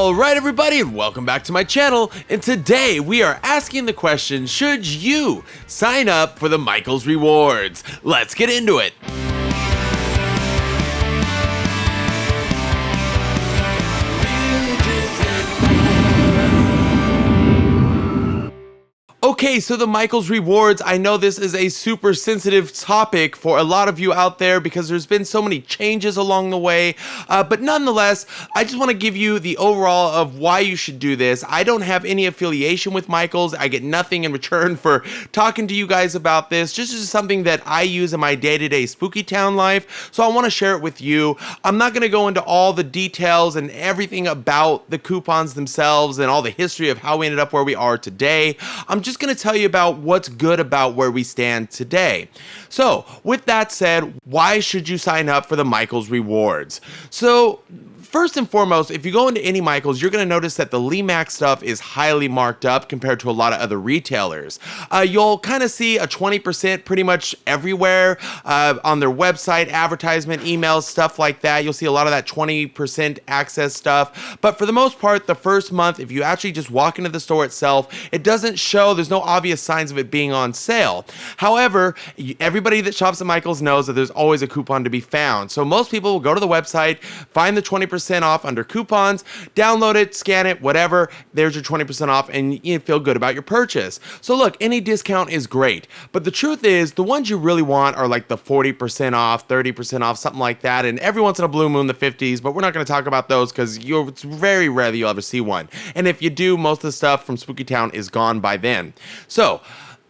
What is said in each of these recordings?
Alright everybody, and welcome back to my channel, and today we are asking the question, should you sign up for the Michaels Rewards? Let's get into it! Okay, so the Michaels Rewards, I know this is a super sensitive topic for a lot of you out there because there's been so many changes along the way, but nonetheless, I just want to give you the overall of why you should do this. I don't have any affiliation with Michaels. I get nothing in return for talking to you guys about this. Just as something that I use in my day-to-day Spooky Town life, so I want to share it with you. I'm not going to go into all the details and everything about the coupons themselves and all the history of how we ended up where we are today. I'm just going to tell you about what's good about where we stand today. So, with that said, why should you sign up for the Michaels Rewards? So, first and foremost, if you go into any Michaels, you're going to notice that the Lemax stuff is highly marked up compared to a lot of other retailers. You'll kind of see a 20% pretty much everywhere on their website, advertisement, emails, stuff like that. You'll see a lot of that 20% access stuff. But for the most part, the first month, if you actually just walk into the store itself, it doesn't show, there's no obvious signs of it being on sale. However, everybody that shops at Michaels knows that there's always a coupon to be found. So most people will go to the website, find the 20% off under coupons, download it, scan it, whatever, there's your 20% off, and you feel good about your purchase. So look, any discount is great, but the truth is, the ones you really want are like the 40% off, 30% off, something like that, and every once in a blue moon, the 50s, but we're not going to talk about those because it's very rare that you'll ever see one. And if you do, most of the stuff from Spooky Town is gone by then. So,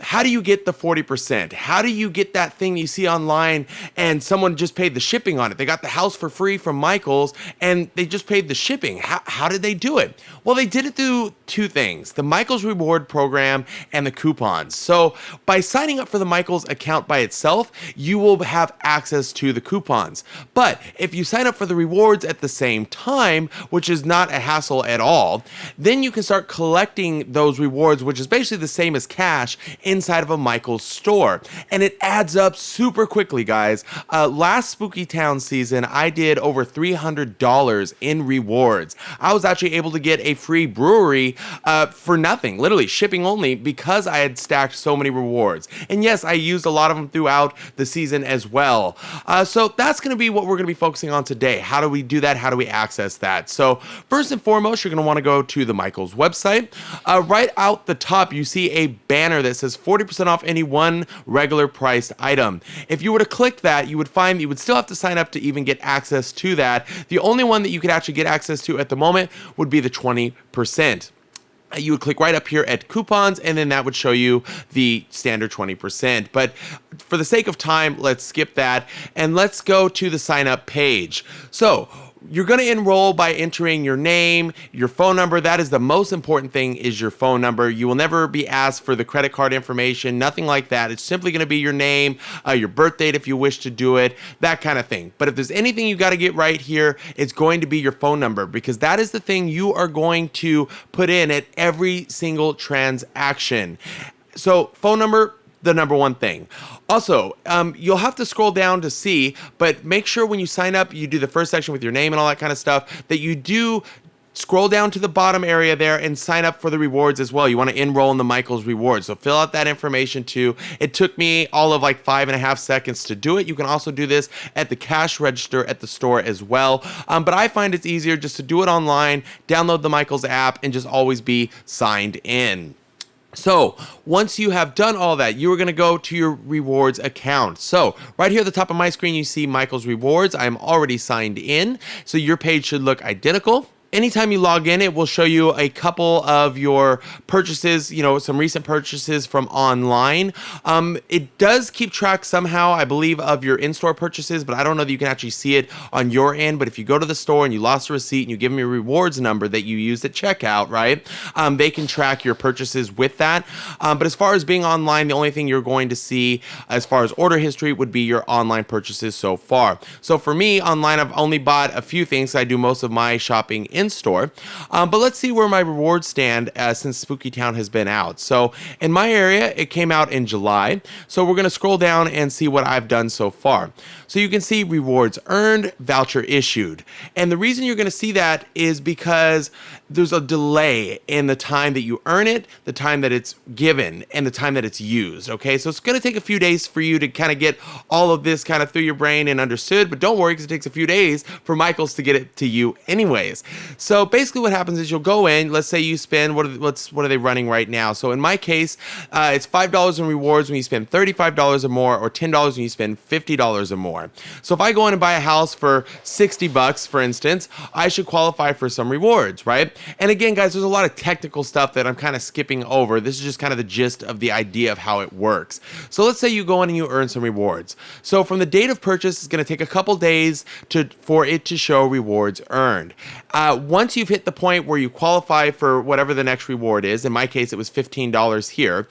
how do you get the 40%? How do you get that thing you see online and someone just paid the shipping on it? They got the house for free from Michaels and they just paid the shipping. How did they do it? Well, they did it through two things, the Michaels Reward Program and the coupons. So by signing up for the Michaels account by itself, you will have access to the coupons. But if you sign up for the rewards at the same time, which is not a hassle at all, then you can start collecting those rewards, which is basically the same as cash, inside of a Michaels store, and it adds up super quickly, guys. Last Spooky Town season, I did over $300 in rewards. I was actually able to get a free brewery for nothing, literally shipping only, because I had stacked so many rewards. And yes, I used a lot of them throughout the season as well. So that's going to be what we're going to be focusing on today. How do we do that? How do we access that? So first and foremost, you're going to want to go to the Michaels website. Right out the top, you see a banner that says 40% off any one regular priced item. If you were to click that, you would find you would still have to sign up to even get access to that. The only one that you could actually get access to at the moment would be the 20%. You would click right up here at coupons, and then that would show you the standard 20%. But for the sake of time, let's skip that, and let's go to the sign up page. So you're going to enroll by entering your name, your phone number. That is the most important thing, is your phone number. You will never be asked for the credit card information, nothing like that. It's simply going to be your name, your birth date if you wish to do it, that kind of thing. But if there's anything you got to get right here, it's going to be your phone number, because that is the thing you are going to put in at every single transaction. So phone number, the number one thing. Also, you'll have to scroll down to see, but make sure when you sign up, you do the first section with your name and all that kind of stuff, that you do scroll down to the bottom area there and sign up for the rewards as well. You want to enroll in the Michaels Rewards. So fill out that information too. It took me all of like 5.5 seconds to do it. You can also do this at the cash register at the store as well. But I find it's easier just to do it online, download the Michaels app, and just always be signed in. So once you have done all that, you are going to go to your rewards account. So right here at the top of my screen, you see Michaels Rewards. I'm already signed in, so your page should look identical. Anytime you log in, it will show you a couple of your purchases, some recent purchases from online. It does keep track somehow, I believe, of your in-store purchases, but I don't know that you can actually see it on your end. But if you go to the store and you lost a receipt and you give them your rewards number that you used at checkout, right, they can track your purchases with that. But as far as being online, the only thing you're going to see as far as order history would be your online purchases so far. So for me, online, I've only bought a few things. I do most of my shopping in store. But let's see where my rewards stand since Spooky Town has been out. So in my area, it came out in July. So we're going to scroll down and see what I've done so far. So you can see rewards earned, voucher issued. And the reason you're going to see that is because there's a delay in the time that you earn it, the time that it's given, and the time that it's used, okay? So it's going to take a few days for you to kind of get all of this kind of through your brain and understood, but don't worry because it takes a few days for Michaels to get it to you anyways. So basically what happens is you'll go in, let's say you spend, what are they running right now? So in my case, it's $5 in rewards when you spend $35 or more, or $10 when you spend $50 or more. So if I go in and buy a house for $60, for instance, I should qualify for some rewards, right? And again, guys, there's a lot of technical stuff that I'm kind of skipping over. This is just kind of the gist of the idea of how it works. So let's say you go in and you earn some rewards. So from the date of purchase, it's going to take a couple days for it to show rewards earned. Once you've hit the point where you qualify for whatever the next reward is, in my case, it was $15 here,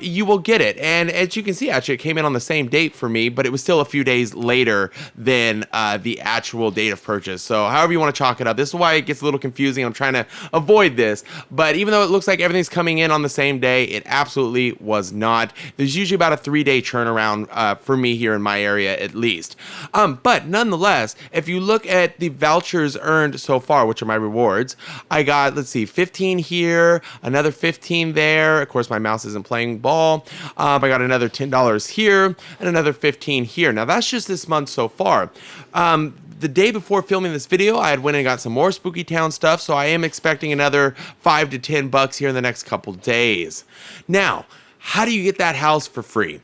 you will get it. And as you can see, actually, it came in on the same date for me, but it was still a few days later than the actual date of purchase. So however you want to chalk it up. This is why it gets a little confusing. I'm trying to avoid this, but even though it looks like everything's coming in on the same day, it absolutely was not. There's usually about a 3-day turnaround for me here in my area at least. But nonetheless, if you look at the vouchers earned so far, which are my rewards, I got, let's see, 15 here, another 15 there. Of course, my mouse isn't playing ball. I got another $10 here and another 15 here. Now that's just this month so far. The day before filming this video, I had went and got some more Spooky Town stuff, so I am expecting another $5 to $10 here in the next couple days. Now, how do you get that house for free?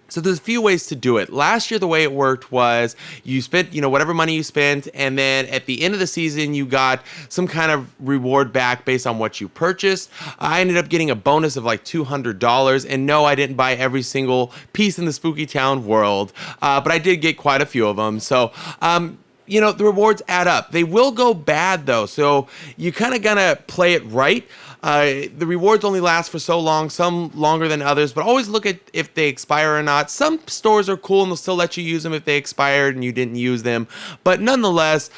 So there's a few ways to do it. Last year, the way it worked was you spent, whatever money you spent, and then at the end of the season, you got some kind of reward back based on what you purchased. I ended up getting a bonus of like $200, and no, I didn't buy every single piece in the Spooky Town world, but I did get quite a few of them. So, the rewards add up. They will go bad though, so you kind of gotta play it right. The rewards only last for so long, some longer than others, but always look at if they expire or not. Some stores are cool and they'll still let you use them if they expired and you didn't use them, but nonetheless,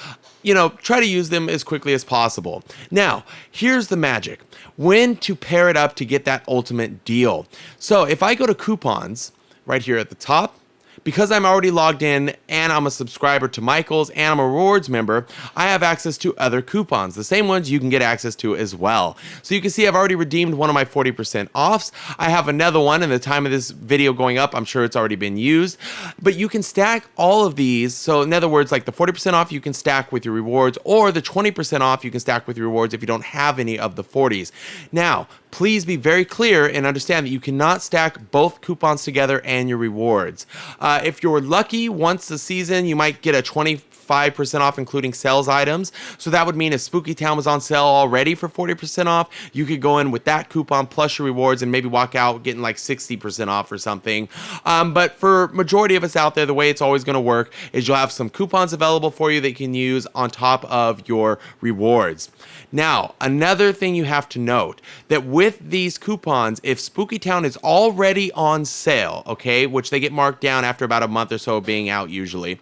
try to use them as quickly as possible. Now, here's the magic. When to pair it up to get that ultimate deal. So if I go to coupons right here at the top, because I'm already logged in and I'm a subscriber to Michaels and I'm a rewards member, I have access to other coupons, the same ones you can get access to as well. So you can see I've already redeemed one of my 40% offs. I have another one, and the time of this video going up, I'm sure it's already been used. But you can stack all of these. So in other words, like the 40% off you can stack with your rewards, or the 20% off you can stack with your rewards if you don't have any of the 40s. Now, please be very clear and understand that you cannot stack both coupons together and your rewards. If you're lucky, once a season, you might get a 25% off, including sales items. So that would mean if Spooky Town was on sale already for 40% off, you could go in with that coupon plus your rewards and maybe walk out getting like 60% off or something. But for majority of us out there, the way it's always going to work is you'll have some coupons available for you that you can use on top of your rewards. Now, another thing you have to note, that with these coupons, if Spooky Town is already on sale, okay, which they get marked down after about a month or so of being out usually,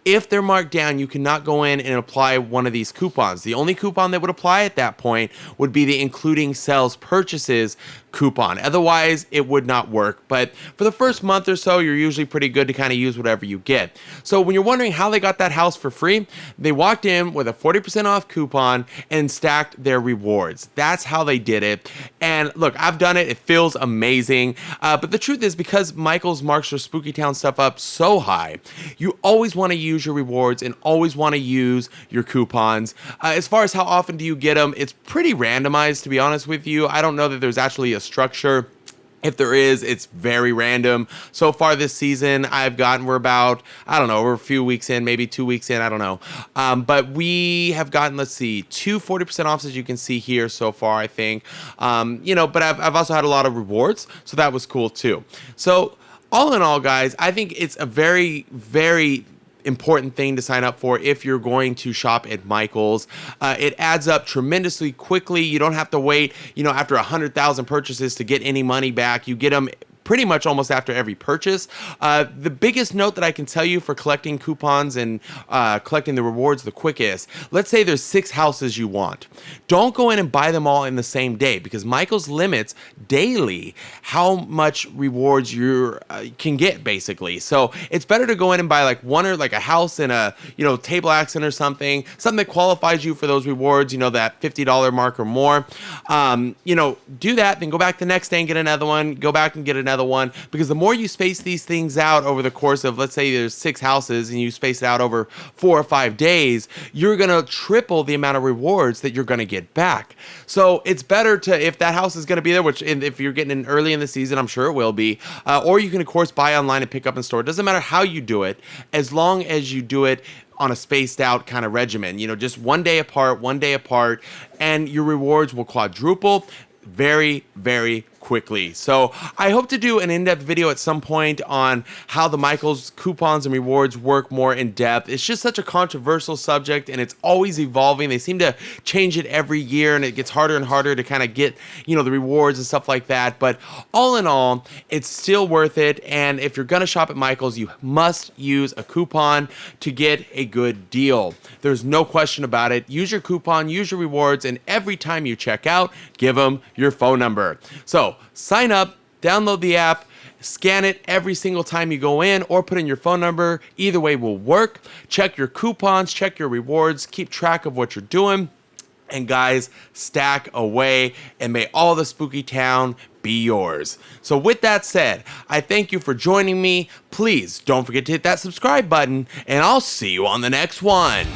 if they're marked down, you cannot go in and apply one of these coupons. The only coupon that would apply at that point would be the including sales purchases coupon. Otherwise, it would not work. But for the first month or so, you're usually pretty good to kind of use whatever you get. So when you're wondering how they got that house for free, they walked in with a 40% off coupon and stacked their rewards. That's how they did it. And look, I've done it. It feels amazing. But the truth is, because Michaels marks your Spooky Town stuff up so high, you always want to use your rewards and always want to use your coupons. As far as how often do you get them, it's pretty randomized, to be honest with you. I don't know that there's actually a structure. If there is, it's very random. So far this season, we're about, we're a few weeks in, maybe 2 weeks in, I don't know. But we have gotten, 2 40% offs, as you can see here so far, I think. But I've also had a lot of rewards, so that was cool too. So all in all, guys, I think it's a very, very important thing to sign up for if you're going to shop at Michaels. It adds up tremendously quickly. You don't have to wait, after 100,000 purchases to get any money back. You get them pretty much almost after every purchase. The biggest note that I can tell you for collecting coupons and collecting the rewards the quickest, let's say there's 6 houses you want. Don't go in and buy them all in the same day, because Michaels limits daily how much rewards you can get, basically. So it's better to go in and buy like one, or like a house and a, table accent or something that qualifies you for those rewards, that $50 mark or more. Do that, then go back the next day and get another one, go back and get another one, because the more you space these things out over the course of, let's say there's 6 houses and you space it out over 4 or 5 days, you're gonna triple the amount of rewards that you're gonna get back. So it's better to, if that house is gonna be there, which if you're getting in early in the season, I'm sure it will be, or you can of course buy online and pick up in store. It doesn't matter how you do it, as long as you do it on a spaced out kind of regimen, just one day apart, and your rewards will quadruple very, very quickly. So I hope to do an in-depth video at some point on how the Michaels coupons and rewards work more in depth. It's just such a controversial subject, and it's always evolving. They seem to change it every year, and it gets harder and harder to kind of get, the rewards and stuff like that. But all in all, it's still worth it. And if you're gonna shop at Michaels, you must use a coupon to get a good deal. There's no question about it. Use your coupon, use your rewards, and every time you check out, give them your phone number. So sign up, download the app, scan it every single time you go in, or put in your phone number. Either way will work. Check your coupons, check your rewards, keep track of what you're doing. And guys, stack away, and may all the spooky town be yours. So with that said, I thank you for joining me. Please don't forget to hit that subscribe button, and I'll see you on the next one.